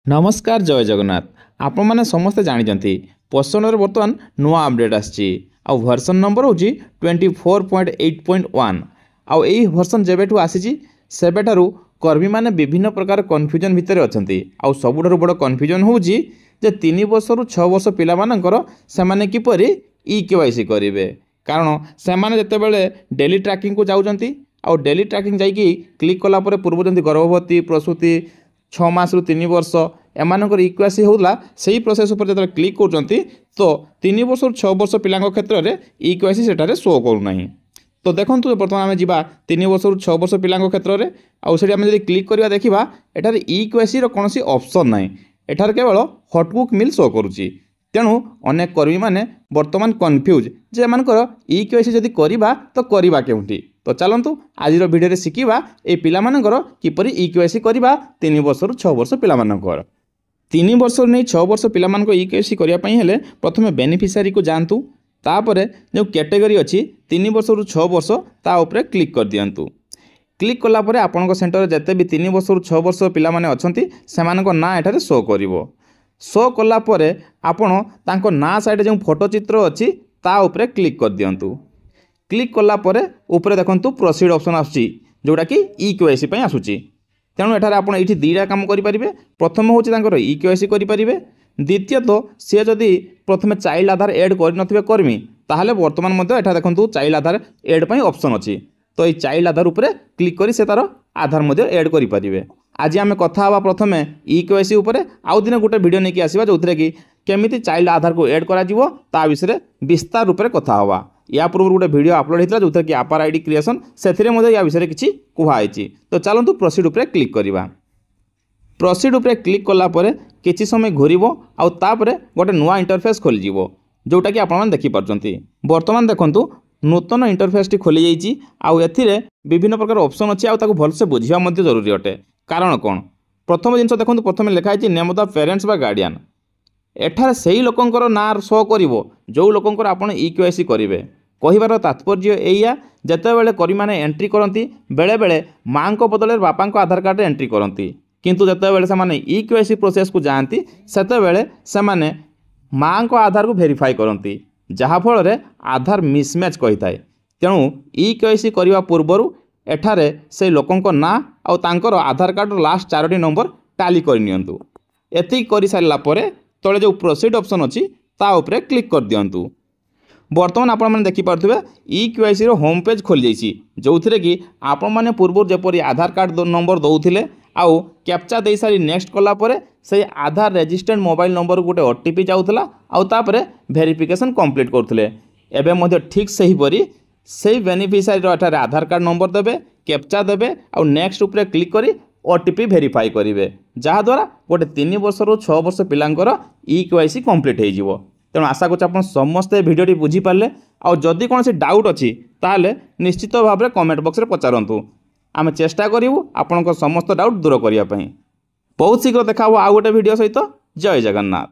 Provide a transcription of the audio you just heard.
नमस्कार जय जगन्नाथ। आपण मैंने समस्ते जानते पोषण बर्तमान नुआ अपडेट आसी वर्सन नंबर हूँ 24.8.1 आउ यही वर्सन जेबेठू आसी सेबेठारू कर्मी मैंने विभिन्न प्रकार कन्फ्यूजन भितर अच्छा आउ सबुठारु बड़ कन्फ्यूजन हूँ जे 3 वर्ष रु 6 वर्ष पिलामानंकर सेमाने किपर केवाईसी करेंगे कारण सेमाने जेतेबेले डेली ट्रैकिंग को जाउजंती आउ डेली ट्रैकिंग जाइकी क्लिक कलापर पूर्व जमी गर्भवती प्रसूति 6 मास रु 3 वर्ष एमानकर इक्वासी होता से प्रोसेस उपर जो क्लिक कर तो 3 वर्ष रु 6 वर्ष पिला क्षेत्र में इक्वासी सेठारे शो करूना। तो देखो बर्तमान आम जा 3 वर्ष रु 6 वर्ष पिला क्षेत्र में आउे आम जब क्लिक करवा देखा एठार इक्वासी कौन ऑप्शन ना एठार केवल हटबुक मिल शो करुच्ची। तेणु अनेक कर्मी मैंने बर्तमान कन्फ्यूज जे एमानकर इक्वासी जदि करवा तो करवा केउंठी। तो चलतु आज भिडियो शिखा ये पिलामानंकर किपरि इक्वासी करवा 3 वर्ष रु 6 वर्ष पिलामानंकर। 3 वर्ष नहीं 6 वर्ष पिलामानंको इक्वासी करने हेले प्रथमे बेनिफिशियरी को जातु तापर जो कैटेगरी अच्छी 3 वर्ष रु 6 वर्ष ता उपरे क्लिक कर दियंतु। क्लिक कलापर आपण सेंटर जिते भी 3 वर्ष रु 6 वर्ष पिला माने अछंती सेमानक ना एठारे शो करिवो। शो कलापर आपण तांको ना साइड जो फोटो चित्र अच्छी ता उपरे क्लिक कर दियंतु। क्लिक कलापर उपरे देखंतु प्रोसीड ऑप्शन आसुची जोटा कि इक्वासी पई आसुची। तेणु एठार आपण एठी दीटा काम करेंगे। प्रथम हूँ इक्वासी करेंगे, द्वितीयत सी जदि प्रथम चाइल्ड आधार एड कर कर्मी ताहले वर्तमान मध्य एठा देखंतु चाइल्ड आधार एड पई ऑप्शन अच्छी। तो ये चाइल्ड आधार उपरे क्लिक करी से तार आधार मध्य एड करेंगे। आज आम कथा हवा प्रथमे इक्वासी उपरे आउ दिन गोटे वीडियो नहीं आसवा जो कि केमिति चाइल्ड आधार को एड करा जिवो ता विषय विस्तार रूप से कथा हवा। या पूर्व गोटे वीडियो अपलोड होता जो कि आपार आईडी क्रिएशन से या विषय किसी कहुई। तो चलतु प्रोसीड उपरे क्लिक करवा। प्रोसीड उपरे क्लिक कलापर किसी समय घूर आउे गोटे नुआ इंटरफेस खोल जोटा कि आपण देखिपार्टी। बर्तमान देखंतु नूतन इंटरफेस टी खोली जाइए आउ एथिरे विभिन्न प्रकार ऑप्शन अच्छी आउ ताकू भलसे बुझिया जरूरी अटे। कारण कौन प्रथम जिनस देखो प्रथम लिखाई नेम ऑफ द पेरेंट्स बा गार्डियन एठार से लोकंर ना शो कर जो लोकंर आपण इक्वासी करेंगे। कहिबार तात्पर्य एया जेतेबेले करी माने एंट्री करती बेले बेले माँ को बदले बापा को आधार कार्ड एंट्री करती किंतु जेतेबेले से इक्वासी प्रोसेस को जाती सेतेबेले से माँ को आधार को वेरीफाई करती जहाँफल आधार मिसमैच कही थाए। तेणु इक्वासी करने पूर्वर एठारे से लोकंक ना आउ तांकर आधार कार्ड लास्ट 4टी नंबर टाली करनियंतु। एति कर सारा तले जो प्रोसीड ऑप्शन अच्छी ता उपरे क्लिक कर दियंतु। बर्तमान आपण मैंने देखिपे इक्वासी होम पेज खोल जाइए जो थे कि आपण मैंने पूर्व जपरी आधार कार्ड नंबर दौले आउ कैप्चा दे सारी नेक्स्ट कलापर से आधार रेजिस्टर्ड मोबाइल नंबर गोटे ओटीपी जाऊला आउे वेरिफिकेशन कंप्लीट करते एवं ठीक से हीपरी से बेनिफिशियरी एठार आधार कार्ड नंबर देवे कैप्चा देवे आउ नेक्स्ट उपरे क्लिक करी ओटीपी वेरीफाई करेंगे जहाँद्वारा गोटे 3 वर्ष रु 6 वर्ष पिलांकर इक्वासी कंप्लीट हो। तेणु आशा करुँ आप समस्ते भिडियोटी बुझीपारे आउ जदि कौन डाउट अच्छी ताहले निश्चित भाव में कमेंट बॉक्स में पचारतु। आम चेष्टा करूँ आपण समस्त डाउट दूर करने। बहुत शीघ्र देखा आउ गोटे भिडियो सहित। जय जगन्नाथ।